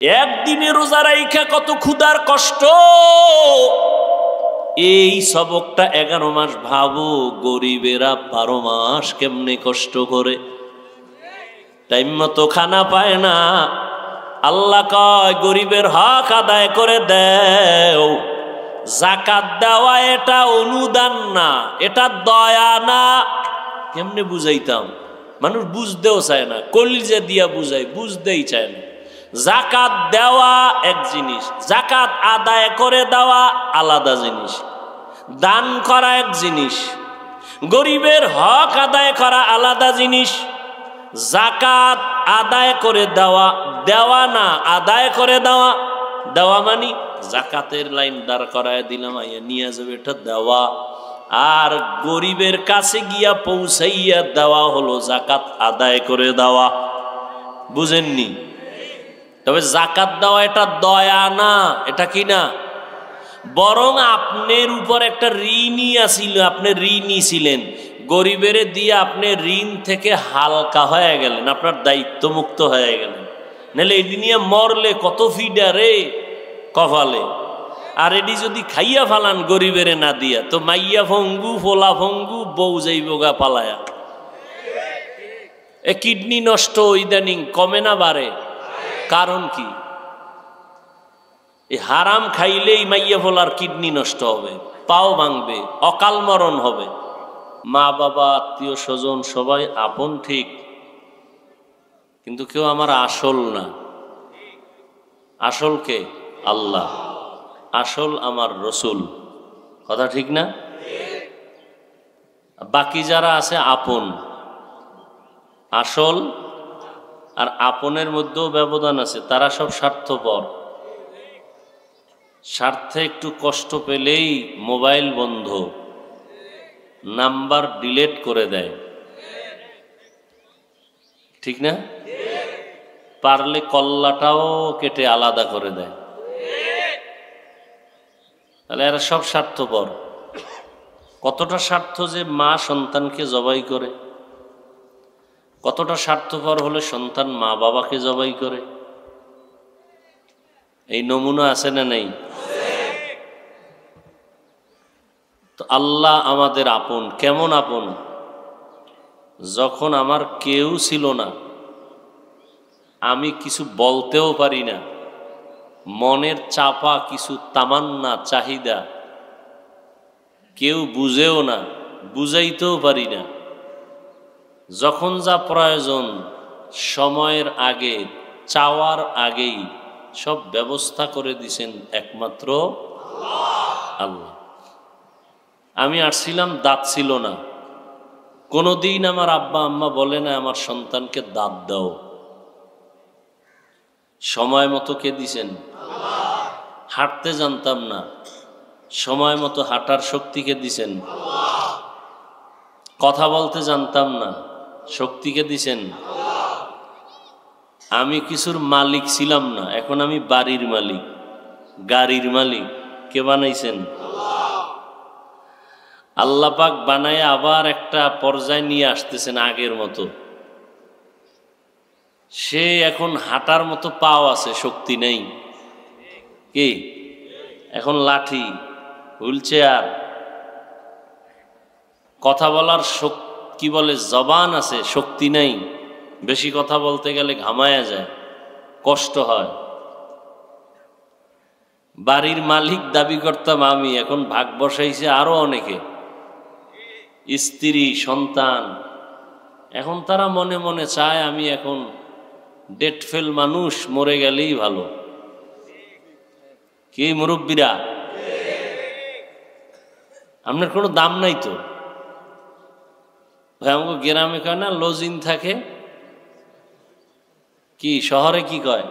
একদিনে রোজা রাইখা কত ক্ষুধার কষ্ট, এই সবকটা 11 মাস ভাবো। গরিবেরা 12 মাস কেমনে কষ্ট করে, টাইম মতো খানা পায় না। আল্লাহ কয় গরিবের হক আদায় করে দেও। যাকাত দেওয়া এটা অনুদান না, এটা দয়া না। কেমনে বুঝাইতাম, মানুষ বুঝতেও চায় না, কলিজা দিয়া বুঝাই, বুঝতেই চায় না। যাকাত দেওয়া এক জিনিস, যাকাত আদায় করে দেওয়া আলাদা জিনিস, দান করা এক জিনিস, গরিবের হক আদায় করা আলাদা জিনিস। যাকাত আদায় করে দেওয়া, দেওয়া না আদায় করে দেওয়া। দেওয়া মানে যাকাতের লাইন দাঁড় করায় দিলাম, আইয়া নিয়ে যাবে, এটা দেওয়া। আর গরিবের কাছে গিয়া পৌঁছাইয়া দেওয়া হলো যাকাত আদায় করে দেওয়া। বুঝেননি? তবে যাকাত দেওয়া এটা দয়া না, এটা কি না, বরং আপনার উপর একটা ঋণই আছিল, আপনি ঋণই ছিলেন। গরিবের দিয়ে আপনি ঋণ থেকে হালকা হয়ে গেলেন, আপনার দায়িত্ব মুক্ত হয়ে গেলেন। নাহলে এটি নিয়ে মরলে কত ফিডা রে কপালে। আর এটি যদি খাইয়া ফালান গরিবের না দিয়া, তো মাইয়া ফঙ্গু ফোলা ফঙ্গু বউ যাইবগা পালায়া। এ কিডনি নষ্ট ইদানিং কমে না বাড়ে? কারণ কি? এই হারাম খাইলেই মাইয়া ফোলার কিডনি নষ্ট হবে, পাও ভাঙবে, অকাল মরণ হবে। মা বাবা আত্মীয় স্বজন সবাই আপন ঠিক, কিন্তু কেউ আমার আসল না। আসল কে? আল্লাহ। আসল আমার রসুল। কথা ঠিক না? বাকি যারা আছে আপন, আসল আর আপনের মধ্যেও ব্যবধান আছে। তারা সব স্বার্থপর, স্বার্থে একটু কষ্ট পেলেই মোবাইল বন্ধ, নাম্বার ডিলিট করে দেয়, ঠিক না? পারলে কল্লাটাও কেটে আলাদা করে দেয়। তাহলে এরা সব স্বার্থপর। কতটা স্বার্থ যে মা সন্তানকে জবাই করে, কতটা স্বার্থপর হলে সন্তান মা বাবাকে জবাই করে। এই নমুনা আছে না নেই? তো আল্লাহ আমাদের আপন। কেমন আপন? যখন আমার কেউ ছিল না, আমি কিছু বলতেও পারি না, মনের চাপা কিছু তামান্না চাহিদা কেউ বুঝেও না, বুঝাইতেও পারি না, যখন যা প্রয়োজন সময়ের আগে, চাওয়ার আগেই সব ব্যবস্থা করে দিছেন একমাত্র আল্লাহ। আমি আসছিলাম, দাঁত ছিল না, কোনোদিন আমার আব্বা আম্মা বলে না আমার সন্তানকে দাঁত দাও। সময় মতো কে দিছেন? হাঁটতে জানতাম না, সময় মতো হাঁটার শক্তিকে দিছেন। কথা বলতে জানতাম না, শক্তিকে দিছেন। আমি কিছুর মালিক ছিলাম না, এখন আমি বাড়ির মালিক, গাড়ির মালিক। কে বানাইছেন? আল্লাহ পাক বানায় আবার একটা পর্যায়ে নিয়ে আসতেছেন আগের মতো। সে এখন হাঁটার মতো পাও আছে, শক্তি নেই। কি? এখন লাঠি, হুইল চেয়ার। কথা বলার কি বলে জবান আছে, শক্তি নেই। বেশি কথা বলতে গেলে ঘামায়া যায়, কষ্ট হয়। বাড়ির মালিক দাবি করতাম আমি, এখন ভাগ বসাইছে আরো অনেকে, স্ত্রী সন্তান। এখন তারা মনে মনে চায় আমি এখন ডেট ফেল মানুষ, মরে গেলেই ভালো। কি মুরব্বীরা, আপনার কোনো দাম নাই তো ভাই? আমাকে গ্রামে কয় না লজিং থাকে, কি শহরে কি কয়?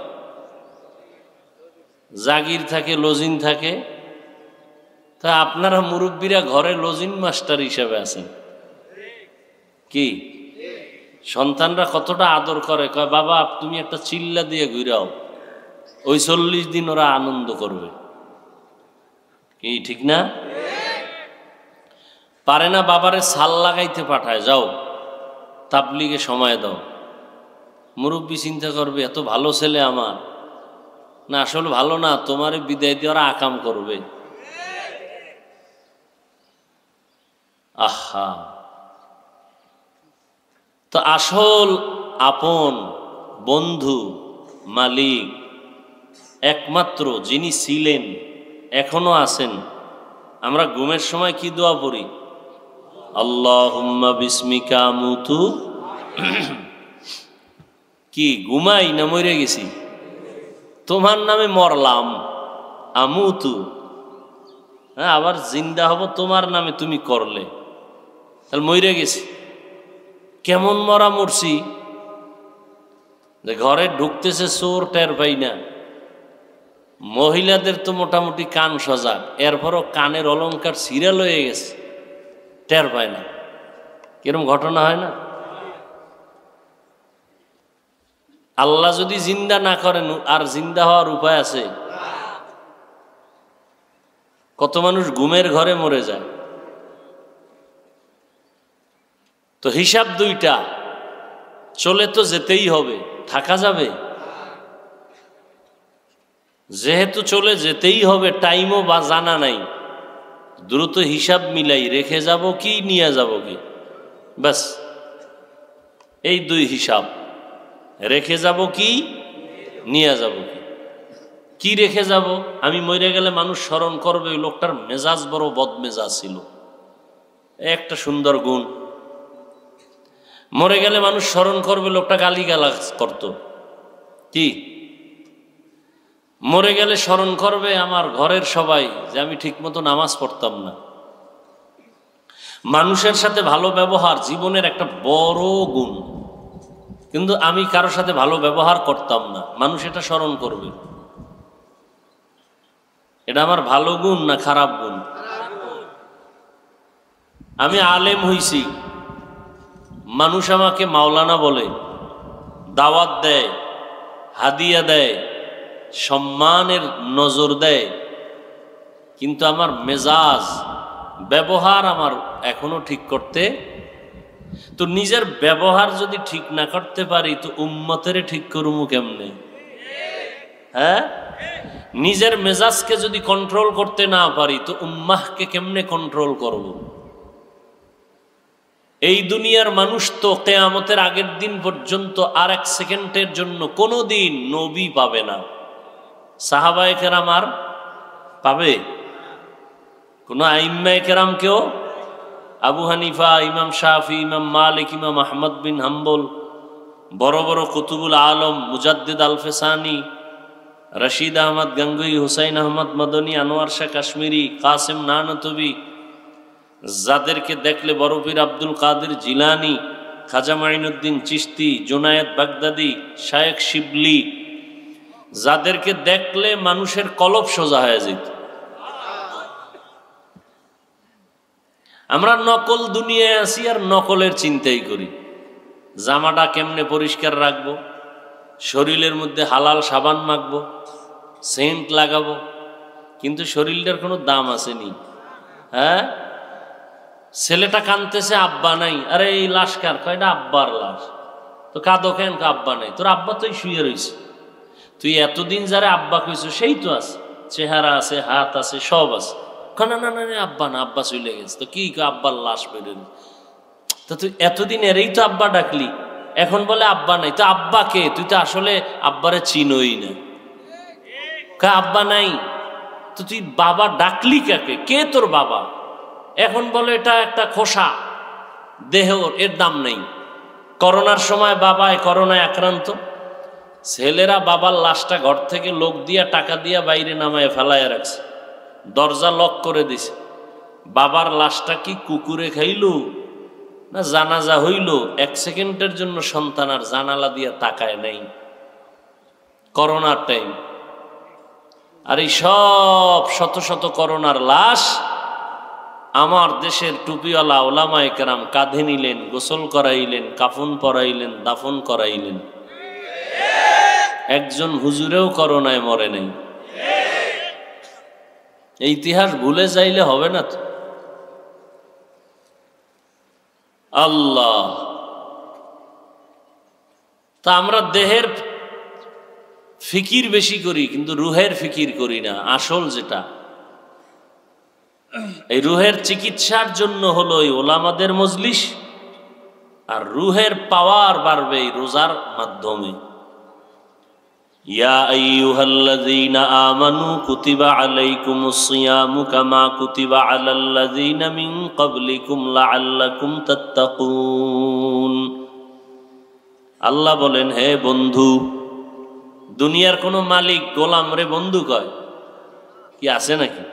জাগির থাকে, লজিং থাকে। তা আপনারা মুরব্বীরা ঘরে লজিং মাস্টার হিসেবে আছেন। কি সন্তানরা কতটা আদর করে, কয় বাবা তুমি একটা চিল্লা দিয়ে ঘুরাও, ওই 40 দিন ওরা আনন্দ করবে। কি ঠিক না? পারে না বাবারে সাল লাগাইতে পাঠায়, যাও তাবলিগে সময় দাও। মুরব্বী চিন্তা করবে এত ভালো ছেলে আমার, না আসলে ভালো না, তোমার বিদায় দিয়ে ওরা আকাম করবে। আহা, তো আসল আপন বন্ধু মালিক একমাত্র যিনি ছিলেন এখনো আছেন। আমরা ঘুমের সময় কি দোয়া পড়ি? আল্লাহুম্মা বিসমিকা আমুতু। কি ঘুমাই না মরে গেছি? তোমার নামে মরলাম, আমুতু। হ্যাঁ, আবার জিন্দা হব তোমার নামে, তুমি করলে, তাহলে মরে গেছি। কেমন মরা মরছি? যে ঘরে ঢুকতেছে চোর, টের পাই না। মহিলাদের তো মোটামুটি কান সজাগ, এরপরও কানের অলংকার সিরিয়াল হয়ে গেছে, টের পায় না। কিরম ঘটনা হয় না? আল্লাহ যদি জিন্দা না করেন আর জিন্দা হওয়ার উপায় আছে? কত মানুষ ঘুমের ঘরে মরে যায়। তো হিসাব দুইটা, চলে তো যেতেই হবে, থাকা যাবে? যেহেতু চলে যেতেই হবে, টাইমও বা জানা নাই, দ্রুত হিসাব মিলাই রেখে যাব কি নিয়ে যাব কি, ব্যাস এই দুই হিসাব। রেখে যাব কি, নিয়ে যাব কি। কি রেখে যাব? আমি মরে গেলে মানুষ স্মরণ করবে ওই লোকটার মেজাজ বড় বদমেজাজ ছিল, একটা সুন্দর গুণ। মরে গেলে মানুষ স্মরণ করবে লোকটা গালিগালাজ করত, কি? মরে গেলে স্মরণ করবে আমার ঘরের সবাই যে আমি ঠিকমতো নামাজ পড়তাম না। মানুষের সাথে ভালো ব্যবহার জীবনের একটা বড় গুণ, কিন্তু আমি কারোর সাথে ভালো ব্যবহার করতাম না, মানুষ এটা স্মরণ করবে। এটা আমার ভালো গুণ না খারাপ গুণ? আমি আলেম হইছি, মানুষ আমাকে মাওলানা বলে, দাওয়াত দেয়, হাদিয়া দেয়, সম্মানের নজর দেয়, কিন্তু আমার মেজাজ ব্যবহার আমার এখনো ঠিক করতে। তো নিজের ব্যবহার যদি ঠিক না করতে পারি তো উম্মতের ঠিক করবো কেমনে? হ্যাঁ, নিজের মেজাজকে যদি কন্ট্রোল করতে না পারি তো উম্মাহকে কেমনে কন্ট্রোল করব? এই দুনিয়ার মানুষ তো কিয়ামতের আগের দিন পর্যন্ত আর এক সেকেন্ডের জন্য কোনো দিন নবী পাবে না। সাহাবায়ে কেরাম আর পাবে? কোন আইম্মায়ে কেরাম কেউ? আবু হানিফা, ইমাম শাফি, ইমাম মালিক, ইমাম আহমদ বিন হাম্বল, বড় বড় কুতুবুল আলম, মুজাদ্দিদ আল ফেসানি, রশিদ আহমদ গঙ্গুই, হুসাইন আহমদ মদনী, আনোয়ার শাহ কাশ্মীরি, কাসেম নানতবি, যাদেরকে দেখলে বড় পীর আব্দুল কাদের জিলানি, খাজা মাইনুদ্দিন চিশতি, জুনায়েদ বাগদাদি, শায়েখ শিবলি, যাদেরকে দেখলে মানুষের কলব সোজা হয়ে যেত। আমরা নকল দুনিয়ায় আছি আর নকলের চিন্তাই করি। জামাটা কেমনে পরিষ্কার রাখবো, শরীরের মধ্যে হালাল সাবান মাখবো, সেন্ট লাগাবো, কিন্তু শরীরটার কোনো দাম আসেনি। হ্যাঁ, ছেলেটা কাঁদতেছে, আব্বা নাই। আরে এই লাশ কার? কয়টা আব্বার লাশ। তো কাঁদো কেন? আব্বা নাই। তোর আব্বা তুই শুয়ে রয়েছে, তুই এতদিন যারা আব্বা কইছো সেই তো আছে, চেহারা আছে, হাত আছে, সব আছে। না না না, আব্বা না, আব্বা চলে গেছে। তো কি আব্বার লাশ বেরোল? তো তুই এতদিন এরেই তো আব্বা ডাকলি, এখন বলে আব্বা নাই। তো আব্বা কে? তুই তো আসলে আব্বারে চিনোই না। আব্বা নাই তো তুই বাবা ডাকলি কাকে? কে তোর বাবা? এখন বলে এটা একটা খোসা দেহ, এর দাম নেই। করোনার সময় বাবায় করোনায় আক্রান্ত, ছেলেরা বাবার লাশটা ঘর থেকে লোক দিয়া টাকা দিয়া বাইরে নামায় ফেলায় রাখছে, দরজা লক করে দিছে। বাবার লাশটা কি কুকুরে খাইল না জানাজা হইল? এক সেকেন্ডের জন্য সন্তান আর জানালা দিয়া তাকায় নাই। করোনার টাইম, আর এই সব শত শত করোনার লাশ আমার দেশের টুপিওয়ালা ওলামায়ে কেরাম কাঁধে নিলেন, গোসল করাইলেন, কাফন পরাইলেন, দাফন করাইলেন। একজন হুজুরেও করোনায় মরে নাই। এই ইতিহাস ভুলে যাইলে হবে না তো। আল্লাহ, তা আমরা দেহের ফিকির বেশি করি কিন্তু রুহের ফিকির করি না। আসল যেটা এই রুহের চিকিৎসার জন্য হলো এই ওলামাদের মজলিস, আর রুহের পাওয়ার বাড়বে এই রোজার মাধ্যমে। ইয়া আইয়ুহাল্লাযীনা আমানু কুতিবা আলাইকুমুস সিয়ামু কামা কুতিবা আলাল্লাযীনা মিন ক্বাবলিকুম লাআল্লাকুম তাত্তাকুন। আল্লাহ বলেন, হে বন্ধু, দুনিয়ার কোনো মালিক গোলাম রে বন্ধু কয় কি আছে নাকি?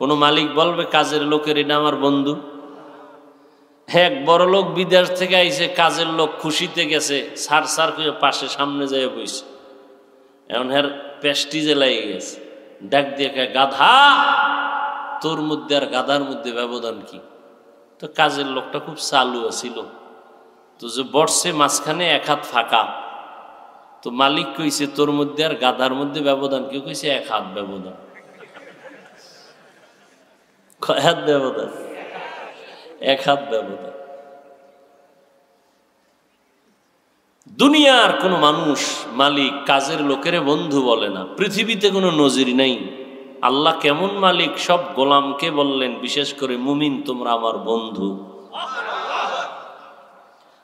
কোনো মালিক বলবে কাজের লোকের এটা আমার বন্ধু? এক বড় লোক বিদেশ থেকে আইছে, কাজের লোক খুশিতে গেছে, সার সার করে পাশে সামনে যায় বইছে, এখন হের পেস্টিজে লাগে গেছে, ডাক দিয়ে গাধা, তোর মধ্যে আর গাধার মধ্যে ব্যবধান কি? তো কাজের লোকটা খুব চালু ছিল, তো যে বর্ষে মাঝখানে এক হাত ফাঁকা, তো মালিক কইছে তোর মধ্যে আর গাধার মধ্যে ব্যবধান কি? কইছে এক হাত ব্যবধান। কয় হাত ব্যবধান? এক হাত ব্যবধান। দুনিয়ার কোনো মানুষ মালিক কাজের লোকের বন্ধু বলে না, পৃথিবীতে কোনো নজির নেই। আল্লাহ কেমন মালিক, সব গোলামকে বললেন, বিশেষ করে মুমিন তোমরা আমার বন্ধু।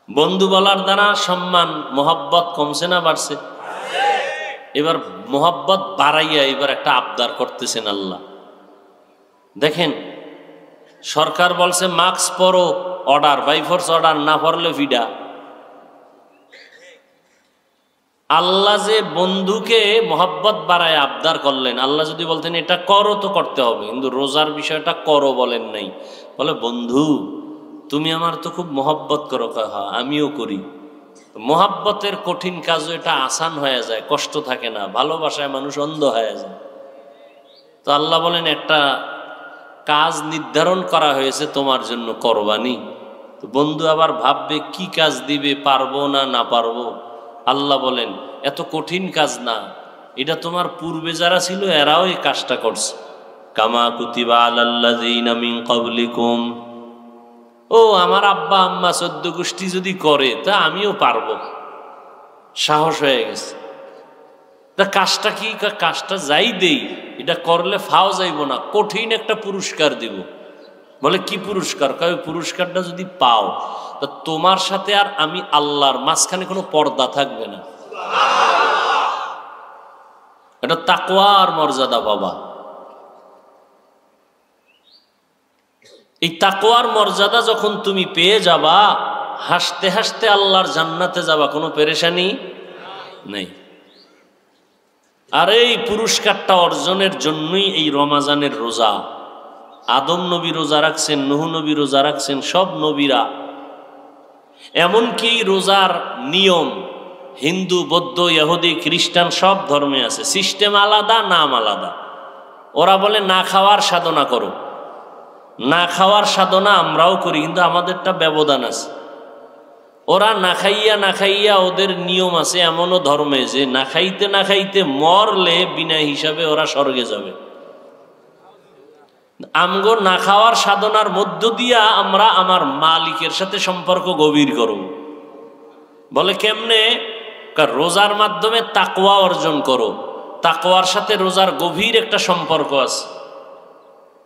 বন্ধু বলার দ্বারা সম্মান মোহাব্বত কমছে না বাড়ছে? এবার মোহাব্বত বাড়াইয়া এবার একটা আবদার করতেছেন আল্লাহ। দেখেন, সরকার বলছে মাস্ক পরো, অর্ডার বাই ফোর্স অর্ডার, না পরলে ভিডা। আল্লাহ যে বন্ধুকে মোহাব্বত বাড়ায় আবদার করলেন, আল্লাহ যদি বলতেন এটা করো তো করতে হবে, কিন্তু রোজার বিষয়টা করো বলেন নাই। বলে বন্ধু তুমি আমার তো খুব মোহাব্বত করো, হ্যাঁ আমিও করি। মোহাব্বতের কঠিন কাজও এটা আসান হয়ে যায়, কষ্ট থাকে না, ভালোবাসায় মানুষ অন্ধ হয়ে যায়। তো আল্লাহ বলেন একটা কাজ নির্ধারণ করা হয়েছে তোমার জন্য, করবানি। তো বন্ধু আবার ভাববে কি কাজ দিবে, পারবো না না পারবো। আল্লাহ বলেন এত কঠিন কাজ না, এটা তোমার পূর্বে যারা ছিল এরাও এই কাজটা করছে। কামা কুতিবা আলাল্লাযীনা মিন ক্বাবলিকুম, ও আমার আব্বা আম্মা 14 গোষ্ঠী যদি করে তা আমিও পারবো, সাহস হয়ে গেছে। তা কাজটা কি? কাজটা যাই দেই, এটা করলে ফাও যাইব না, কঠিন একটা পুরস্কার দিব। বলে কি পুরস্কার? কয় পুরস্কারটা যদি পাও তা তোমার সাথে আর আমি আল্লাহর মাঝখানে কোনো পর্দা থাকবে না। এটা তাকওয়ার মর্যাদা বাবা। এই তাকওয়ার মর্যাদা যখন তুমি পেয়ে যাবা, হাসতে হাসতে আল্লাহর জান্নাতে যাবা, কোনো পেরেশানি নেই। আর এই পুরস্কারটা অর্জনের জন্যই এই রমাজানের রোজা। আদম নবী রোজা রাখছেন, নূহ নবী রোজা রাখছেন, সব নবীরা। এমনকি এই রোজার নিয়ম হিন্দু, বৌদ্ধ, ইহুদি, খ্রিস্টান সব ধর্মে আছে, সিস্টেম আলাদা, নাম আলাদা। ওরা বলে না খাওয়ার সাধনা করো, না খাওয়ার সাধনা আমরাও করি, কিন্তু আমাদেরটা ব্যবধান আছে। ওরা না খাইয়া ওদের নিয়ম আছে এমনও ধর্মে যে না খাইতে মরলে বিনা হিসাবে ওরা স্বর্গে যাবে। আমগো না খাওয়ার সাধনার মধ্য দিয়া আমরা আমার মালিকের সাথে সম্পর্ক গভীর করব। বলে কেমনে? রোজার মাধ্যমে তাকওয়া অর্জন করো। তাকওয়ার সাথে রোজার গভীর একটা সম্পর্ক আছে।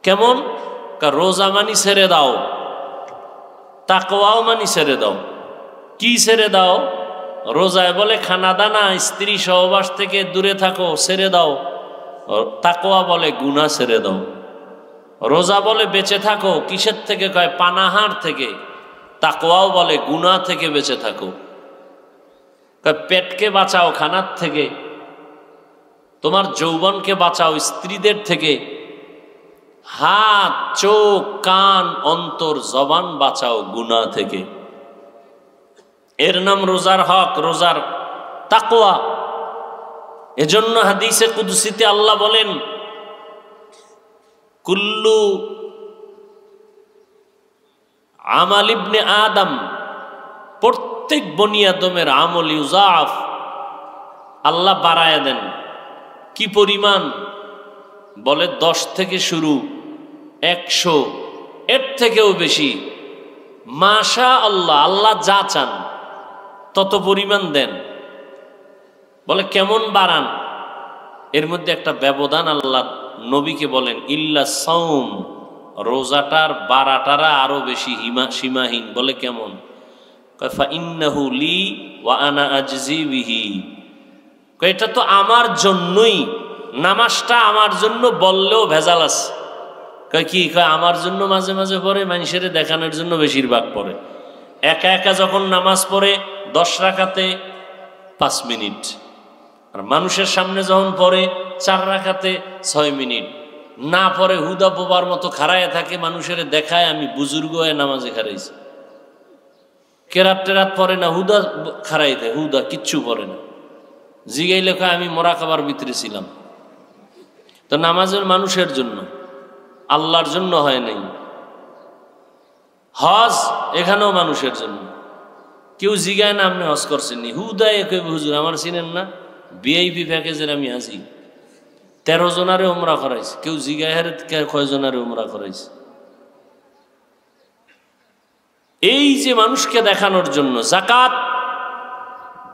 কেমন? রোজা মানি ছেড়ে দাও, তাকওয়াও মানি ছেড়ে দাও। কি ছেড়ে দাও? রোজায় বলে খানা দানা, স্ত্রী সহবাস থেকে দূরে থাকো, ছেড়ে দাও। তাকওয়া বলে গুনাহ ছেড়ে দাও। রোজা বলে বেঁচে থাকো, কিসের থেকে? কয় পানাহার থেকে। তাকওয়াও বলে গুনাহ থেকে বেঁচে থাকো। কয় পেটকে বাঁচাও খানার থেকে, তোমার যৌবনকে বাঁচাও স্ত্রীদের থেকে, হাত, চোখ, কান, অন্তর, জবান বাঁচাও গুনাহ থেকে। এর নাম রোজার হক, রোজার তাকওয়া। এজন্য হাদিসে কুদসিতে আল্লাহ বলেন কুল্লু আমাল ইবনে আদম, প্রত্যেক বনি আদমের আমল ইউজাফ, আল্লাহ বাড়ায় দেন। কি পরিমাণ? বলে 10 থেকে শুরু, 100, এর থেকেও বেশি। মাশা আল্লাহ, আল্লাহ যা চান তত পরিমাণ দেন। বলে কেমন বাড়ান? এর মধ্যে একটা ব্যবধান আল্লাহ নবীকে বলেন, ইল্লা সাওম, রোজাটার বাড়াটারা আরো বেশি সীমাহীন। বলে কেমন? ফা ইন্নাহু লি ওয়া আনা আজজি বিহি। এটা তো আমার জন্যই, নামাজটা আমার জন্য বললেও ভেজাল আছে। কি আমার জন্য মাঝে মাঝে পড়ে, মানুষের দেখানোর জন্য বেশিরভাগ পড়ে। একা একা যখন নামাজ পড়ে 10 রাকাতে 5 মিনিট, আর মানুষের সামনে যখন পড়ে 4 রাকাতে 6 মিনিট, না পড়ে হুদা বোবার মতো খাড়ায় থাকে, মানুষের দেখায় আমি বুজুর্গ হয়ে নামাজে খারাইছি। কেরাত টেরাত পড়ে না, হুদা খাড়াই দেয়, হুদা কিচ্ছু পড়ে না। জিগাই লেখা আমি মোরাকাবার ভিতরে ছিলাম। তো নামাজের মানুষের জন্য, আল্লাহর জন্য হয় নাই। হজ এখানেও মানুষের জন্য। কেউ জিগায় না আপনি হজ করছেননি, হুদায় কইবে হুজুর আমার চিনেন না, ভিআইপি প্যাকেজের আমি আছি, 13 জনারে উমরা করাইছে। কেউ জিগায় হারে কয় জনারে উমরা করাইছে। এই যে মানুষকে দেখানোর জন্য যাকাত,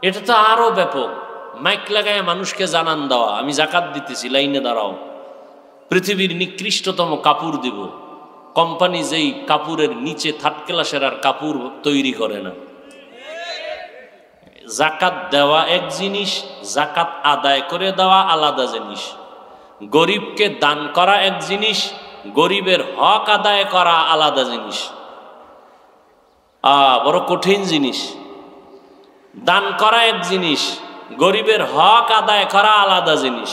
এটা তো আরো ব্যাপক। মাইক লাগায় মানুষকে জানান দেওয়া, আমি যাকাত দিতেছি, লাইনে দাঁড়াও। পৃথিবীর নিকৃষ্টতম কাপড় দিব, কোম্পানি যেই কাপড়ের নিচে 3rd ক্লাসের আর কাপড় তৈরি করে না। যাকাত দেওয়া এক জিনিস, যাকাত আদায় করে দেওয়া আলাদা জিনিস। গরিবকে দান করা এক জিনিস, গরিবের হক আদায় করা আলাদা জিনিস। বড় কঠিন জিনিস। দান করা এক জিনিস, গরিবের হক আদায় করা আলাদা জিনিস।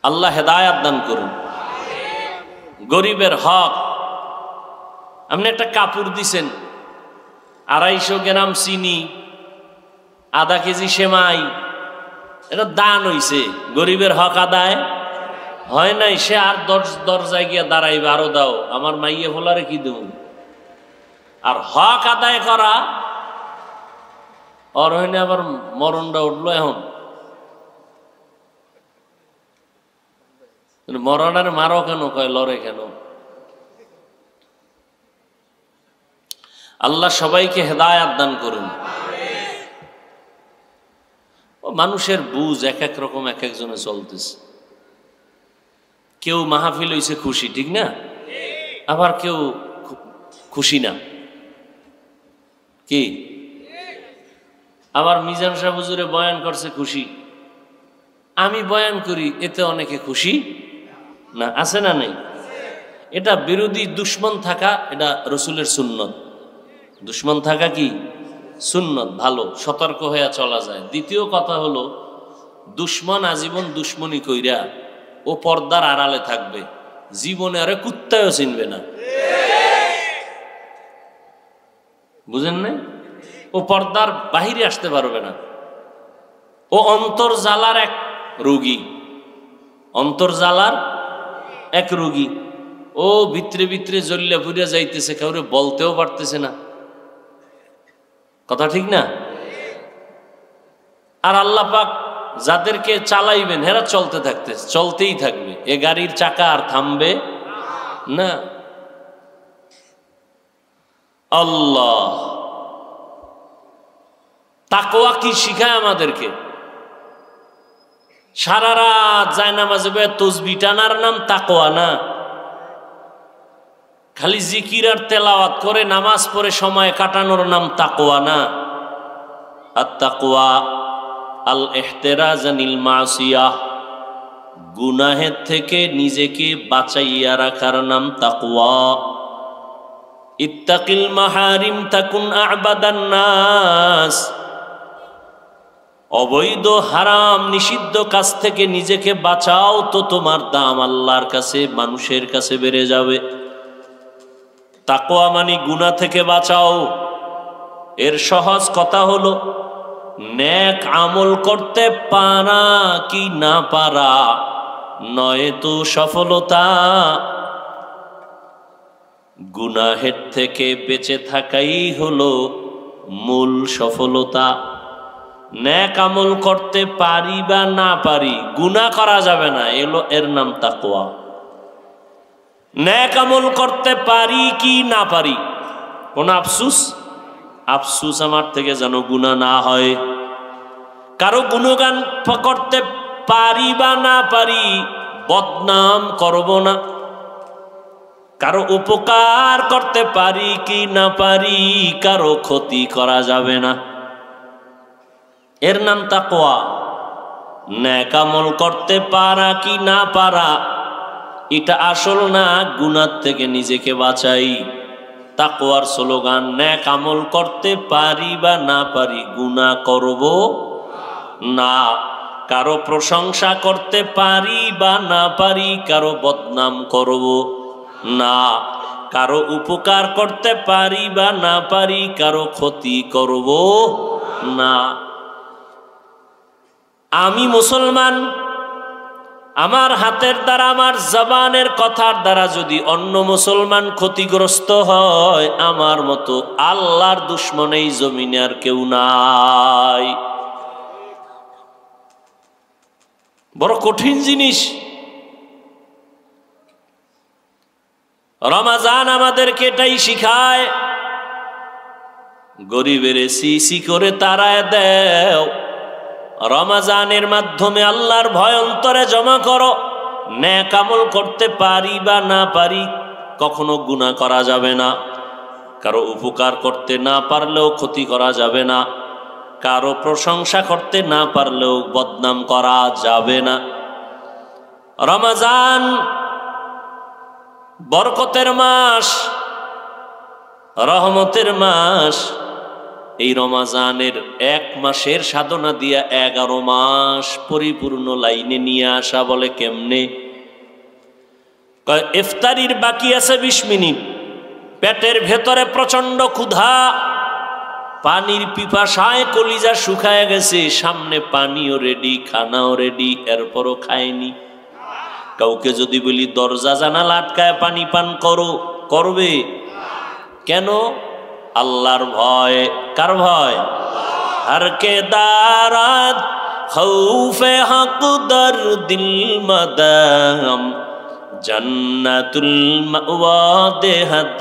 আল্লাহ হেদায়াত দান করুন। গরিবের হক, আপনি একটা কাপড় দিছেন, 250 গ্রাম চিনি, আধা কেজি সেমাই, এটা দান হইছে, গরিবের হক আদায় হয় নাই। সে আর দরজায় গিয়া দাঁড়াইবে, আরো দাও, আমার মাইয়ে ফোলারে কি দেব। আর হক আদায় করা, আর হইনি আবার মরণটা উঠলো। এখন মরণের মারো কেন, কয় লড়ে কেন? আল্লাহ সবাইকে হেদায়াত দান করুন। মানুষের বুঝ এক এক রকম, এক একজনে চলতেছে। কেউ মাহফিল হইছে খুশি, ঠিক না? আবার কেউ খুশি না। কি আবার মিজান সাহেব হুজুরে বয়ান করছে খুশি, আমি বয়ান করি, এতে অনেকে খুশি না। আছে না নেই? এটা বিরোধী দুশ্মন থাকা, এটা রসুলের সুন্নত। দুশ্মন থাকা কি সুন্নত, ভালো, সতর্ক হয়ে চলা যায়। দ্বিতীয় কথা হলো, দুশ্মন আজীবন দুশ্মনী কইরা ও পর্দার আড়ালে থাকবে, জীবনে আরে কুত্তায়ও চিনবে না। বুঝেন না? ও পর্দার বাহিরে আসতে পারবে না। ও অন্তর্জালার এক রোগী, অন্তর্জালার এক রোগী। ও ভিতরে ভিতরে জ্বলিয়া পুড়িয়া যাইতেছে, কাউরে বলতেও পারতেছে না। কথা ঠিক না? আর আল্লাহ পাক যাদেরকে চালাইবেন, হেরা চলতেই থাকবে। এ গাড়ির চাকা আর থামবে না। আল্লাহ তাকওয়া কি শিখায় আমাদেরকে? সারা রাত জায়নামাজে তসবিহ টানার নাম তাকওয়া না। খালি জিকির আর তেলাওয়াত করে নামাজ পড়ে সময় কাটানোর নাম তাকওয়া না। আত-তাকওয়া আল ইহতিরাজ আনিল মাসিয়াহ, গুনাহের থেকে নিজেকে বাঁচাইয়া রাখার নাম তাকওয়া। ইত্তাকিল মাহারিম তাকুন আ'বাদান নাস, অবৈধ হারাম নিষিদ্ধ কাজ থেকে নিজেকে বাঁচাও, তো তোমার দাম আল্লাহর কাছে, মানুষের কাছে বেড়ে যাবে। তাকওয়া মানে গুনাহ থেকে বাঁচাও। এর সহজ কথা হলো, নেক আমল করতে পারা কি না পারা নয় তো সফলতা, গুনাহের থেকে বেঁচে থাকাই হলো মূল সফলতা। নেক আমল করতে পারি বা না পারি, গুনাহ করা যাবে না, এর নাম তাকওয়া। নেক আমল করতে পারি কি না পারি, কোন আফসুস আমার থেকে যেন গুনাহ না হয়। কারো গুণগান করতে পারি বা না পারি, বদনাম করব না। কারো উপকার করতে পারি কি না পারি, কারো ক্ষতি করা যাবে না। এর নাম তাকওয়া। নেক আমল করতে পারা কি না পারা এটা আসল না, গুনাহ থেকে নিজেকে বাঁচাই। তাকওয়ার স্লোগান, নেক আমল করতে পারি বা না পারি, গুনাহ করব না। কারো প্রশংসা করতে পারি বা না পারি, কারো বদনাম করব না। কারো উপকার করতে পারি বা না পারি, কারো ক্ষতি করব না। আমি মুসলমান, আমার হাতের দ্বারা, আমার জবানের কথার দ্বারা যদি অন্য মুসলমান ক্ষতিগ্রস্ত হয়, আমার মতো আল্লাহর দুশমন এই জমিনে আর কেউ নাই। বড় কঠিন জিনিস। রমাজান আমাদেরকে এটাই শিখায়, গরিবের সিসি করে তারায় দেও। রমাজানের মাধ্যমে আল্লাহর ভয় অন্তরে জমা করো। নেক আমল করতে পারি বা না পারি, কখনো গুনাহ করা যাবে না। কারো উপকার করতে না পারলেও ক্ষতি করা যাবে না। কারো প্রশংসা করতে না পারলেও বদনাম করা যাবে না। রমাজান বরকতের মাস, রহমতের মাস। এই রমাজানের এক মাসের সাধনা দিয়া 11 মাস পরিপূর্ণ লাইনে নিয়ে আসা। বলে কেমনে? ইফতারির বাকি আছে 20 মিনিট, পেটের ভেতরে প্রচন্ড ক্ষুধা, পানির পিপাসায় কলিজা শুকায় গেছে, সামনে পানিও রেডি, খানাও রেডি, এরপরও খায়নি। কাউকে যদি বলি দরজা জানালা আটকায় পানি পান করো, করবে কেন? আল্লাহর ভয়। কার ভয়? हर के दारात खौफे हक दर दिल मदाम जन्नतुल मअवा देहत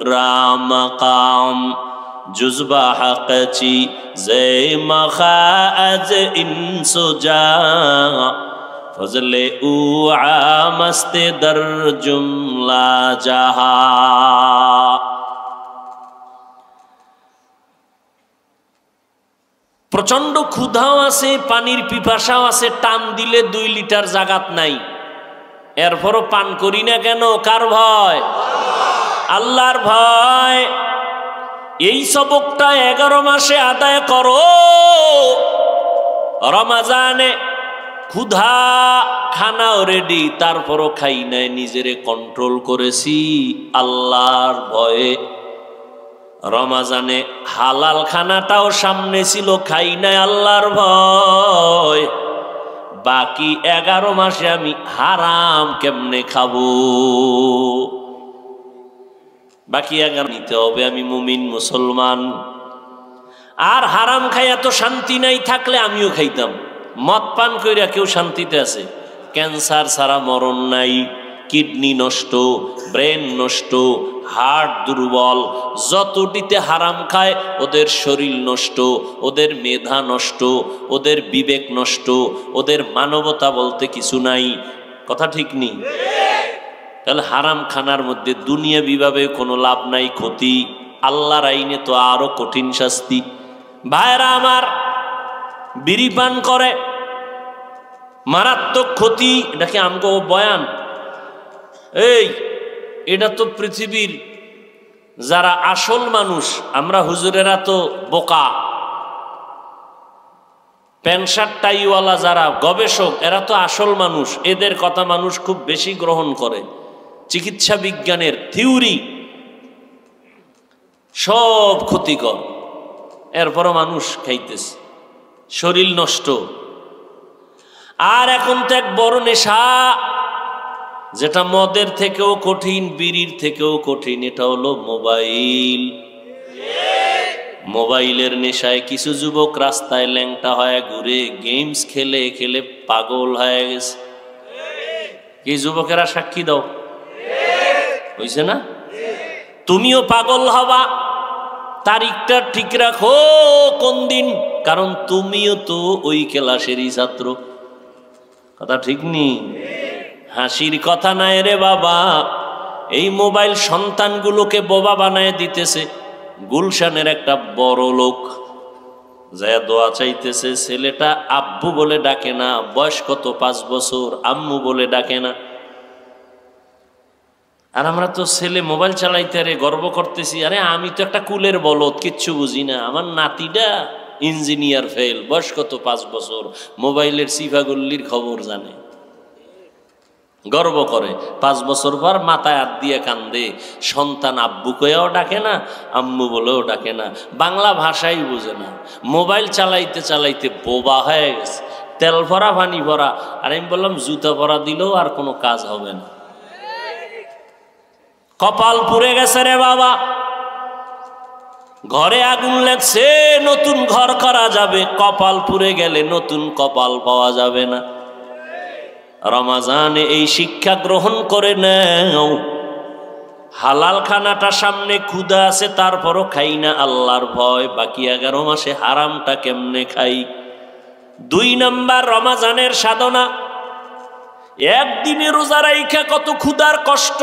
राम मकाम जुज़बा हक़ची ज़े मखाज इंसुजा फजले उ आमस्ते दर जुमला जहा। প্রচন্ড ক্ষুধাও আছে, পানির পিপাসাও আছে, টান দিলে 2 লিটার জাগাত নাই, এরপরও পান করি না কেন? কার ভয়? আল্লাহর ভয়। এই সবকটা 11 মাসে আদায় করো। রমাজানে ক্ষুধা, খানাও রেডি, তারপরও খাই নাই, নিজেরে কন্ট্রোল করেছি আল্লাহর ভয়ে। রমাজানে হালাল খানাটাও সামনে ছিল, খাই নাই আল্লাহর ভয়। বাকি 11 মাসে আমি হারাম কেমনে খাবো? বাকি 11 নিতে হবে। আমি মুমিন মুসলমান। আর হারাম খাইয়া তো শান্তি নাই, থাকলে আমিও খাইতাম। মদ পান কইরা কেউ শান্তিতে আছে? ক্যান্সার ছাড়া মরণ নাই। কিডনি নষ্ট, ব্রেন নষ্ট, হার্ট দুর্বল। যতটিতে হারাম খায় ওদের শরীর নষ্ট, ওদের মেধা নষ্ট, ওদের বিবেক নষ্ট, ওদের মানবতা বলতে কিছু নাই। কথা ঠিক নেই? তাহলে হারাম খানার মধ্যে দুনিয়াবিভাবে কোনো লাভ নাই, ক্ষতি। আল্লাহর আইনে তো আরো কঠিন শাস্তি। ভাইরা আমার, বিড়ি পান করে, মারাত্মক ক্ষতি। এটা কি আমগো বয়ান? এই এটা তো পৃথিবীর যারা আসল মানুষ, আমরা হুজুরেরা তো বোকা। প্যান্ট শার্ট টাইওয়ালা যারা গবেষক, এরা তো আসল মানুষ। এদের কথা মানুষ খুব বেশি গ্রহণ করে। চিকিৎসা বিজ্ঞানের থিওরি সব ক্ষতিকর, এরপরও মানুষ খাইতেছে, শরীর নষ্ট। আর এখন তো এক বড় নেশা, যেটা মদের থেকেও কঠিন, বিড়ির থেকেও কঠিন, এটা হলো মোবাইল। মোবাইলের নেশায় কিছু যুবক রাস্তায় ল্যাংটা হয়ে ঘুরে, গেমস খেলে খেলে পাগল হয়ে গেছে। কি যুবকেরা সাক্ষী দাও, হইছে না? তুমিও পাগল হবা। তারিখটা ঠিক রাখো, কোন দিন কারণ তুমিও তো ওই ক্লাসেরই ছাত্র। কথা ঠিক নি? হাসির কথা নাই রে বাবা। এই মোবাইল সন্তানগুলোকে বোবা বানায় দিতেছে। গুলশানের একটা বড় লোক যায় দোয়া চাইতেছে, ছেলেটা আব্বু বলে ডাকে না, বয়স কত 5 বছর, আম্মু বলে ডাকে না। আর আমরা তো ছেলে মোবাইল চালাইতে রে গর্ব করতেছি, আরে আমি তো একটা কুলের বলদ, কিচ্ছু বুঝি না, আমার নাতিটা ইঞ্জিনিয়ার ফেল, বয়স কত 5 বছর, মোবাইলের সিফাগুল্লির খবর জানে, গর্ব করে। 5 বছর পর মাথায় হাত দিয়ে কান্দে। সন্তান আব্বু কয়েও ডাকে না, আম্মু বলেও ডাকে না, বাংলা ভাষাই বুঝে না। মোবাইল চালাইতে চালাইতে বোবা হয়ে গেছে, তেল ভরা পানি ভরা। আর আমি বললাম জুতা পরা দিলেও আর কোনো কাজ হবে না। কপাল পুড়ে গেছে রে বাবা। ঘরে আগুন লাগছে, নতুন ঘর করা যাবে, কপাল পুড়ে গেলে নতুন কপাল পাওয়া যাবে না। রমাজানে এই শিক্ষা গ্রহণ করে নাও। হালাল খানাটা সামনে, ক্ষুধা আছে তারপরও খাই না আল্লাহর ভয়, বাকি 11 মাসে হারামটা কেমনে খাই। 2 নাম্বার রমাজানের সাধনা। একদিনে রোজা রাইখা কত ক্ষুধার কষ্ট,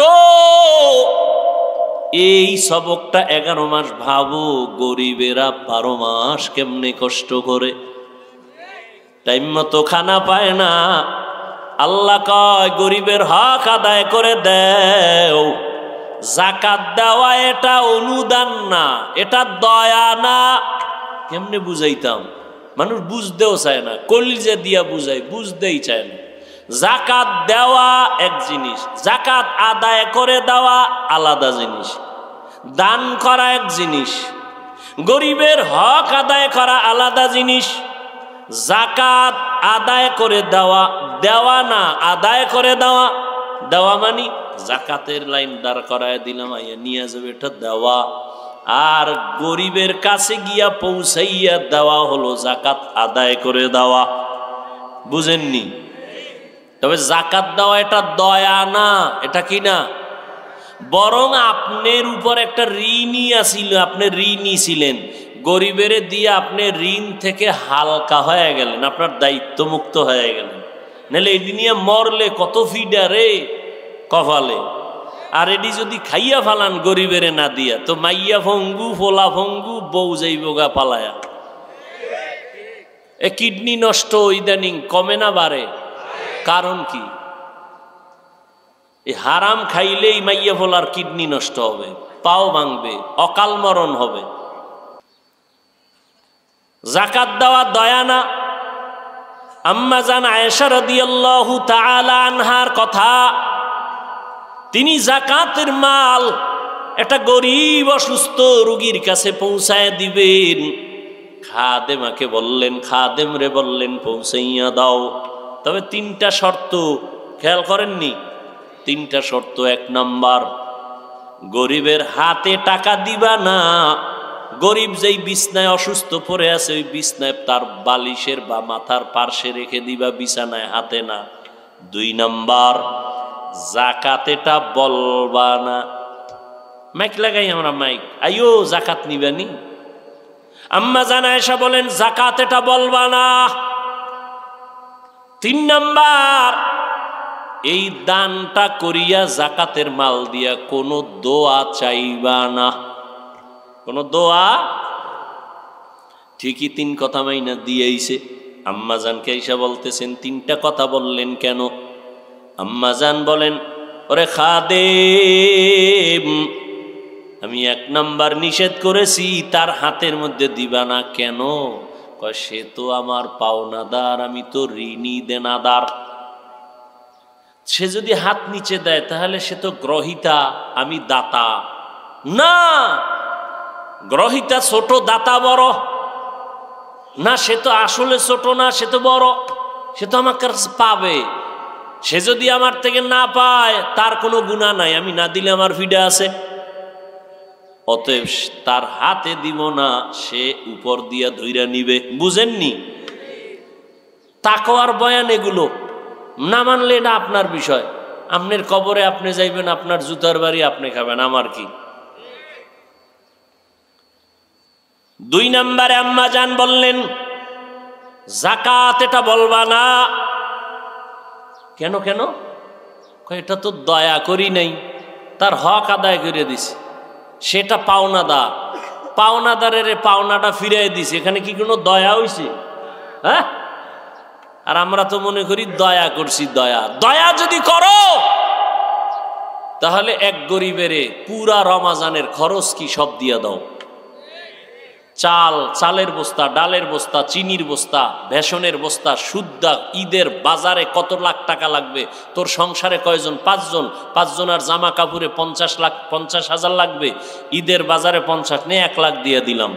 এই সবকটা 11 মাস ভাবো। গরিবেরা 12 মাস কেমনে কষ্ট করে, টাইম মতো খানা পায় না। আল্লাহ কয় গরিবের হক আদায় করে দেও। যাকাত দেওয়া এটা অনুদান না, এটা দয়া না। কেমনে বুঝাইতাম, মানুষ বুঝতেও চায় না, কলিজা দিয়া বুঝাই, বুঝতেই চায় না। যাকাত দেওয়া এক জিনিস, যাকাত আদায় করে দেওয়া আলাদা জিনিস, দান করা এক জিনিস, গরিবের হক আদায় করা আলাদা জিনিস। যাকাত আদায় করে দেওয়া, দেওয়া না আদায় করে দেওয়া। দেওয়া মানে যাকাতের লাইন দাঁড় করায় দিলাম, আইয়া নিয়ে যাবে, এটা দেওয়া। আর গরিবের কাছে গিয়া পৌঁছাইয়া দেওয়া হলো যাকাত আদায় করে দেওয়া। বুঝেননি? তবে যাকাত দেওয়া এটা দয়া না, এটা কি না, বরং আপনার উপর একটা ঋণই আসিল, আপনি ঋণই ছিলেন, গরিবের দিয়ে আপনি ঋণ থেকে হালকা হয়ে গেলেন, আপনার দায়িত্ব মুক্ত হয়ে গেলেন। নাহলে এটি নিয়ে মরলে কত ফিডা রে কপালে। আর এটি যদি খাইয়া ফালান গরিবের না দিয়া, তো মাইয়া ফঙ্গু ফোলা ফঙ্গু বউ যাইবগা পালায়া। এ কিডনি নষ্ট ইদানিং কমে না বাড়ে, কারণ কি? এই হারাম খাইলেই মাইয়া ফোলার কিডনি নষ্ট হবে, পাও ভাঙবে, অকাল মরণ হবে। যাকাত দেওয়া দয়া না। আম্মা জান আয়েশা রাদিয়াল্লাহু তাআলা আনহার কথা, তিনি যাকাতের মাল একটা গরিব অসুস্থ রোগীর কাছে পৌঁছায় দিবেন। খাদেমাকে বললেন, খাদেম রে বললেন পৌঁছাইয়া দাও। তবে 3টা শর্ত, খেয়াল করেননি? 3টা শর্ত। 1 নাম্বার, গরিবের হাতে টাকা দিবা না। গরিব যেই বিছনায় অসুস্থ পড়ে আছে, ওই বিছনায় তার বালিশের বা মাথার পার্শ্বে রেখে দিবা, বিছানায় হাতে না। 2 নাম্বার, যাকাত এটা বলবা না। মাইক লাগাই আমরা, মাইক আইও যাকাত নিবানি। আম্মা জান আয়েশা বলেন যাকাত এটা বলবা না। 3 নাম্বার, এই দানটা করিয়া যাকাতের মাল দিয়া কোনো দোয়া চাইবা না, কোনো দোয়া। ঠিকই 3 কথা মাইনা দিয়েছে। আম্মা জানকে আয়েশা বলতেছেন 3টা কথা বললেন কেন? আম্মা জান বলেন, ওরে খাদেম, আমি 1 নাম্বার নিষেধ করেছি, তার হাতের মধ্যে দিবা না। কেন? কয় সে তো আমার পাওনাদার, আমি তো ঋণী দেনাদার। সে যদি হাত নিচে দেয় তাহলে সে তো গ্রহিতা, আমি দাতা না। গ্রহিতা ছোট, দাতা বড় না। সে তো আসলে ছোট না, সে তো বড়, সে তো আমার কাছে পাবে। সে যদি আমার থেকে না পায় তার কোনো গুনাহ নাই, আমি না দিলে আমার ফিডা আছে। অতএব তার হাতে দিব না, সে উপর দিয়া ধইরা নিবে। বুঝেননি? তাকওয়ার বয়ান এগুলো। না মানলে এটা আপনার বিষয়। আপনার কবরে আপনি যাইবেন, আপনার জুতার বাড়ি আপনি খাবেন, আমার কি? 2 নাম্বারে আম্মা জান বললেন জাকাত এটা বলবা না। কেন কেন? এটা তো দয়া করি নাই, তার হক আদায় করে দিছে, সেটা পাওনাদার, পাওনাদারের পাওনাটা ফিরিয়ে দিছে, এখানে কি কোনো দয়া হইছে? হ্যাঁ, আর আমরা তো মনে করি দয়া করছি। দয়া দয়া যদি করো তাহলে এক গরিবেরে পুরা রমাজানের খরচ কি সব দিয়া দাও। চাল, চালের বস্তা, ডালের বস্তা, চিনির বস্তা, বেসনের বস্তা, সুদ্দা ঈদের বাজারে কত লাখ টাকা লাগবে, তোর সংসারে কয়জন? 5 জন, 5 জনের জামা কাপড়ে 50,000 লাগবে, ঈদের বাজারে 50 নেই, 1 লাখ দিয়ে দিলাম।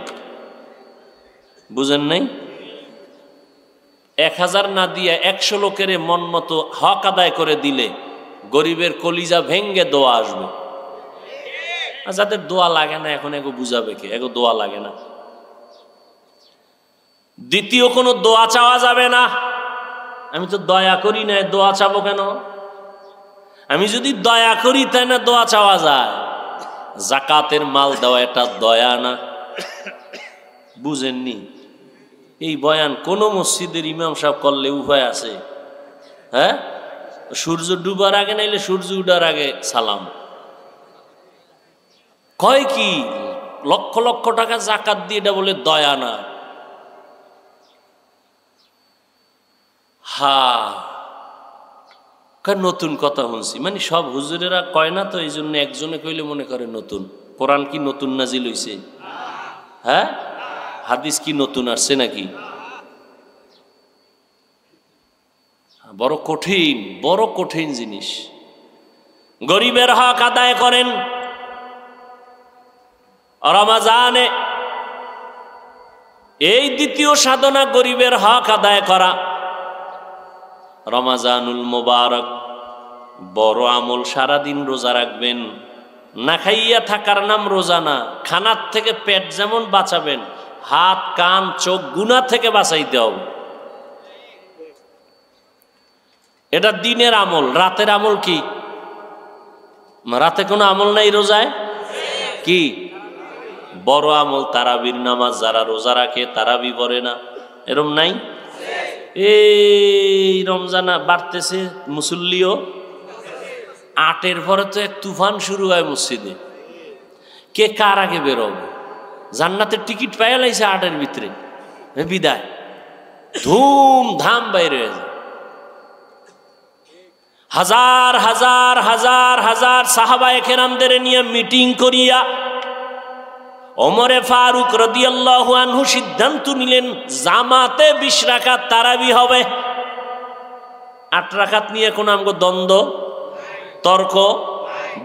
বুঝেন নাই? 1000 না দিয়ে 100 লোকের মন মতো হক আদায় করে দিলে গরিবের কলিজা ভেঙ্গে দোয়া আসবে। আর যাদের দোয়া লাগে না এখন এগো বুঝাবে কে? এগো দোয়া লাগে না। দ্বিতীয় কোনো দোয়া চাওয়া যাবে না। আমি তো দয়া করি না, দোয়া চাবো কেন? আমি যদি দয়া করি তাই না দোয়া চাওয়া যায়? জাকাতের মাল দেওয়া এটা দয়া না? বুঝেননি? এই বয়ান কোন মসজিদের ইমাম সাহেব করলে উপায় আছে? হ্যাঁ, সূর্য ডুবার আগে নাইলে সূর্য উঠার আগে সালাম কয় কি? লক্ষ লক্ষ টাকা জাকাত দিয়ে এটা বলে দয়া না? নতুন কথা শুনছি, মানে সব হুজুরেরা কয় না তো, এই জন্য একজনে কইলে মনে করে নতুন। কোরআন কি নতুন নাজিল হইছে? হ্যাঁ, হাদিস কি নতুন আসছে নাকি? বড় কঠিন, বড় কঠিন জিনিস। গরিবের হক আদায় করেন রমাজানে। এই দ্বিতীয় সাধনা, গরিবের হক আদায় করা। রমাজানুল মুবারক বড় আমল। সারাদিন রোজা রাখবেন, না খাইয়া থাকার নাম রোজা না। খানার থেকে পেট যেমন বাঁচাবেন, হাত, কান, চোখ গুনাহ থেকে বাঁচাইতে হবে। এটা দিনের আমল। রাতের আমল কি? রাতে কোনো আমল নাই রোজায়? কি বড় আমল? তারাবির নামাজ। যারা রোজা রাখে তারাবি পড়ে না, এরম নাই? এই রমজান বাড়তেছে, মুসল্লিও 8-এর পরে তো এক তুফান শুরু হয় মসজিদে। কে কার আগে বেরোবে? জান্নাতের টিকিট পাইয়া লাইছে 8-এর ভিতরে, বিদায় ধুমধাম বাইরে হয়ে যায়। হাজার হাজার হাজার হাজার সাহাবায়ে কেরামদের নিয়ে মিটিং করিয়া ওমরে ফারুক রাদিয়াল্লাহু আনহু সিদ্ধান্ত নিলেন জামাতে 20 রাকাত তারাবি হবে। 8 রাকাত নিয়ে কোন আমগো দ্বন্দ্ব, তর্ক,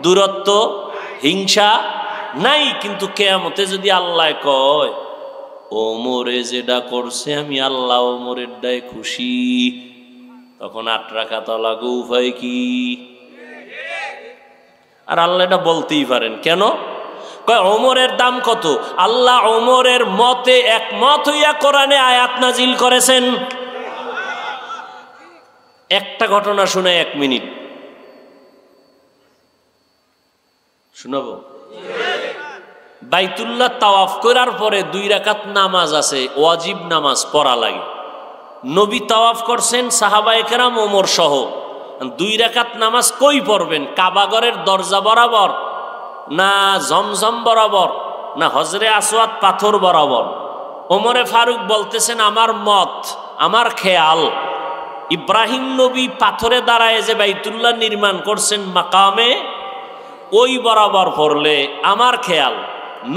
দূরত্ব, হিংসা নাই। কিন্তু কিয়ামতে যদি আল্লাহ কয় ওমরে যেটা করছে আমি আল্লাহ ওমরের দায় খুশি, তখন 8 রাকাত লাগু উপায় কি? আর আল্লাহ এটা বলতেই পারেন। কেন? কয় ওমরের দাম কত? আল্লাহ ওমরের মতে একমত হইয়া কোরআনে আয়াত নাজিল করেছেন। একটা ঘটনা শুনে 1 মিনিট শুনাবো। বাইতুল্লাহ তাওয়াফ করার পরে 2 রাকাত নামাজ আছে, ওয়াজিব নামাজ পড়া লাগে। নবী তাওয়াফ করছেন, সাহাবায়ে কেরাম ওমর সহ। 2 রাকাত নামাজ কই পড়বেন? কাবাগরের দরজা বরাবর, না জমজম বরাবর, না হজরে আসওয়াদ পাথর বরাবর? ওমরে ফারুক বলতেছেন আমার মত, আমার খেয়াল, ইব্রাহিম নবী পাথরে দাঁড়ায় যে বাইতুল্লাহ নির্মাণ করছেন মাকামে, ওই বরাবর পড়লে আমার খেয়াল।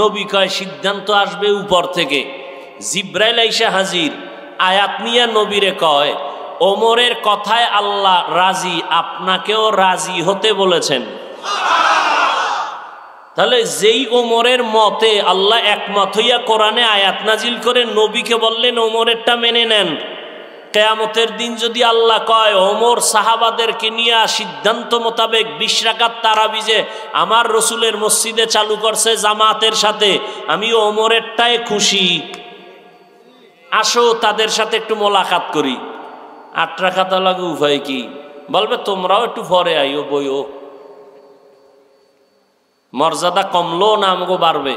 নবী কয় সিদ্ধান্ত আসবে উপর থেকে। জিব্রাইল আইসা হাজির, আয়াত নিয়ে নবীরে কয় ওমরের কথায় আল্লাহ রাজি, আপনাকেও রাজি হতে বলেছেন। তাহলে যেই ওমরের মতে আল্লাহ একমত হইয়া কোরআনে আয়াত নাজিল করে নবীকে বললেন ওমরেরটা মেনে নেন। কিয়ামতের দিন যদি আল্লাহ কয় ওমর সাহাবাদেরকে নিয়ে সিদ্ধান্ত মোতাবেক 20 রাকাত তারাবি যে আমার রসুলের মসজিদে চালু করছে জামাতের সাথে, আমি ওমরেরটাই খুশি, আসো তাদের সাথে একটু মোলাকাত করি। 8 রাকাত লাগু উপায় কি? বলবে তোমরাও একটু পরে আইও, বইও। মর্যাদা কমলো না আমগো বাড়বে?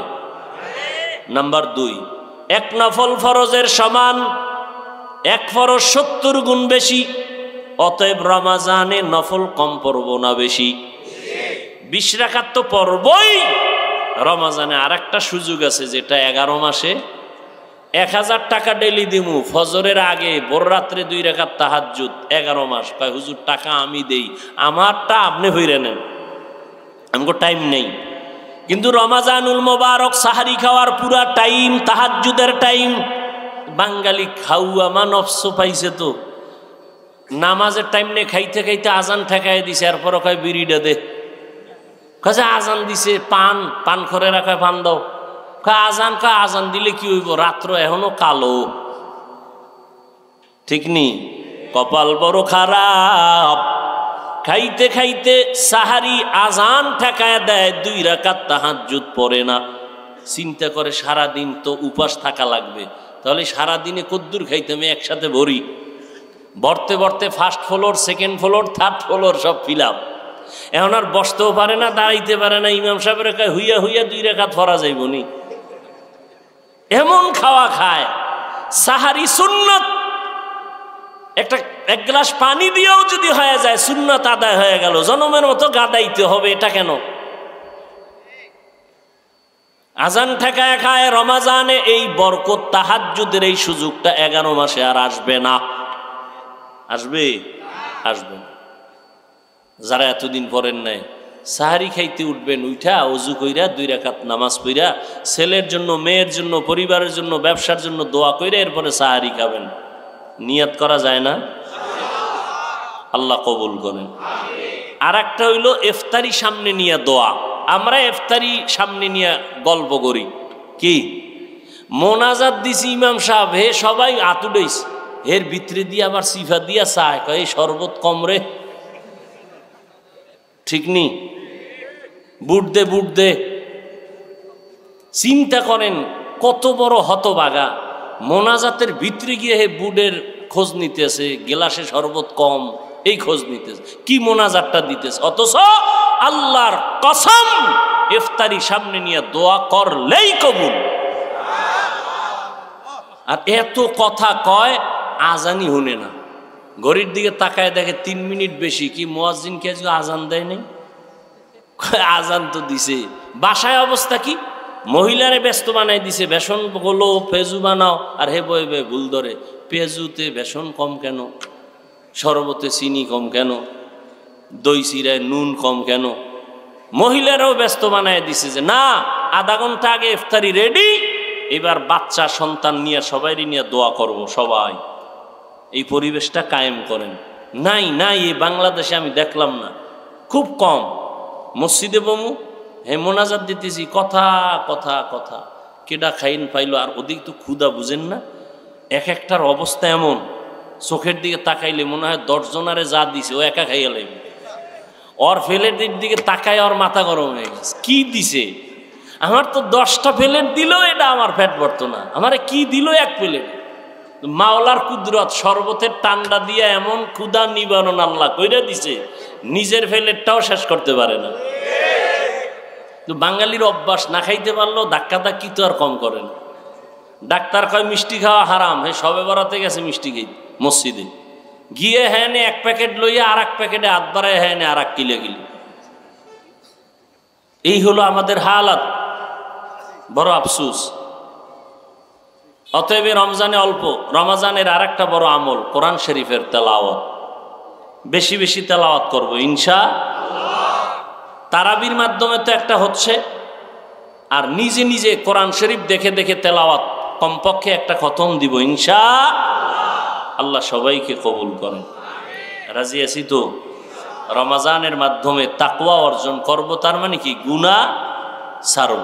নাম্বার 2, 1 নফল ফরজের সমান এক ফরজ 70 গুণ বেশি। অতএব রমাজানে নফল কম পড়ব না বেশি? 20 রাকাত তো পড়বই। রমাজানে আর একটা সুযোগ আছে, যেটা 11 মাসে 1000 টাকা ডেলি দিমু ফজরের আগে, ভোর রাত্রে 2 রাকাত তাহাজ্জুদ। 11 মাস কয় হুজুর টাকা আমি দেই, আমারটা আপনি হইরে নেন, আমাকে টাইম নেই। কিন্তু রমাজানুল মোবারক সাহারি খাওয়ার পুরা টাইম, তাহাজ্জুদের টাইম। বাঙালি খাওয়া মানবস পাইছে তো, নামাজের টাইম নেই, খাইতে খাইতে আজান ঠেকাই দিছে, এরপরও কয় বিড়িটা দে। কাজে আজান দিছে, পান করে রাখায় পান দাও। আজান দিলে কি হইব, রাত্র এখনো কালো। ঠিক নি? কপাল বড় খারাপ। খাইতে খাইতে সাহারি আজান ঠেকায় দেয়, 2 রাকাত তাহাজ্জুদ পড়ে না। চিন্তা করে সারাদিন তো উপাস থাকা লাগবে, তাহলে সারাদিনে কদ্দুর খাইতাম, একসাথে ভরি। ভরতে ভরতে first floor, second floor, third floor সব ফিল আপ। এখন আর বসতেও পারে না, দাঁড়াইতে পারে না। ইমাম সাহেবের কয় হইয়া হইয়া 2 রাকাত পড়া যাইব নি, এমন খাওয়া খায়। সাহারি সুন্নত, এক গ্লাস পানি দিয়েও যদি হয়ে যায় সুন্নত আদায় হয়ে গেল। জনমের মতো গাদাইতে হবে, এটা কেন? আজান ঠেকায় খায়। রমাজানে এই বরকত, তাহাজ্জুদের এই সুযোগটা 11 মাসে আর আসবে না। আসবে? আসবে না। যারা এতদিন পড়েন নাই, সাহারি খাইতে উঠবেন, উঠা ওযু কইরা 2 রাকাত নামাজ পড়া, ছেলের জন্য, মেয়ের জন্য, পরিবারের জন্য, ব্যবসার জন্য দোয়া কইরা এরপরে সাহারি খাবেন। নিয়ত করা যায় না? আল্লাহ কবুল করেন। আর একটা হইল ইফতারি সামনে নিয়ে দোয়া। আমরা ইফতারি সামনে নিয়ে গল্প করি কি, মোনাজাত দিছি ইমাম সাহেব, হে সবাই আতুডাইছে, এর ভিতরে দিয়ে আবার সিফা দিয়া চায়, কয় এই শরবত কম রে। ঠিক নি? বুট দে, বুট দে। চিন্তা করেন কত বড় হতবাগা, মোনাজাতের ভিতরে গিয়ে হে বুটের খোঁজ নিতেছে, গেলাসে শরবত কম, এই খোঁজ নিতেছে। কি মোনাজাতটা দিতেছে, অথচ আল্লাহর কসম ইফতারি সামনে নিয়ে দোয়া করলেই কবুল। আর এত কথা কয়, আজানই শুনে না। ঘড়ির দিকে তাকায় দেখে 3 মিনিট বেশি। কি মুয়াজ্জিন কে আজান দেয় নাই? আজান তো দিছে। বাসায় অবস্থা কি, মহিলারে ব্যস্ত বানাই দিছে, বেসন গোলো, পেঁজু বানাও। আর হে বইবে ভুল ধরে, পেঁজুতে বেসন কম কেন, শরবতে চিনি কম কেন, দই চিরায় নুন কম কেন। মহিলারাও ব্যস্ত বানাই দিছে যে না, আধা ঘন্টা আগে ইফতারি রেডি, এবার বাচ্চা সন্তান নিয়ে সবাই নিয়ে দোয়া করব। সবাই এই পরিবেশটা কায়েম করেন। নাই নাই, এই বাংলাদেশে আমি দেখলাম না, খুব কম। মসজিদে বমু, হে মোনাজাত দিতেছি, কথা কথা কথা, কেডা খাইন পাইলো। আর ওদিক তো ক্ষুদা বুঝেন না, এক একটার অবস্থা এমন, চোখের দিকে তাকাইলে মনে হয় 10 জনারে যা দিছে ও একা খাইয়া লাগবে। ওর ফেলের দিকে তাকায় ওর মাথা গরম হয়ে গেছে, কি দিছে। আমার তো 10টা প্লেট দিলেও এটা আমার পেট ভরতো না, আমারে কি দিল 1 প্লেট। মাওলার কুদরত, শরবতের টান্ডা দিয়া এমন ক্ষুদা নিবারণ আল্লাহ কইরা দিছে, নিজের প্লেটটাও শেষ করতে পারে না। বাঙালির অভ্যাস, না খাইতে পারলেও ধাক্কা ধাক্কি তো আর কম করে না। ডাক্তার কয় মিষ্টি খাওয়া হারাম, হে সবে বরাতে গেছে মিষ্টি খাই মসজিদে গিয়ে, হ্যাঁ 1 প্যাকেট লইয়া আর 1 প্যাকেটে হাত বাড়ায়, হ্যাঁ আর 1 কিলো কিলো। এই হলো আমাদের হালাত, বড় আফসুস। অতএব রমজানে অল্প, রমজানের আর একটা বড় আমল কোরআন শরীফের তেলাওয়াত। বেশি বেশি তেলাওয়াত করব ইনশাআল্লাহ। তারাবির মাধ্যমে তো একটা হচ্ছে, আর নিজে নিজে কোরআন শরীফ দেখে দেখে তেলাওয়াত কমপক্ষে একটা খতম দিব ইনশাআল্লাহ। আল্লাহ সবাইকে কবুল করেন। রাজি আছি তো? রমজানের মাধ্যমে তাকওয়া অর্জন করব, তার মানে কি গুনাহ ছাড়ব।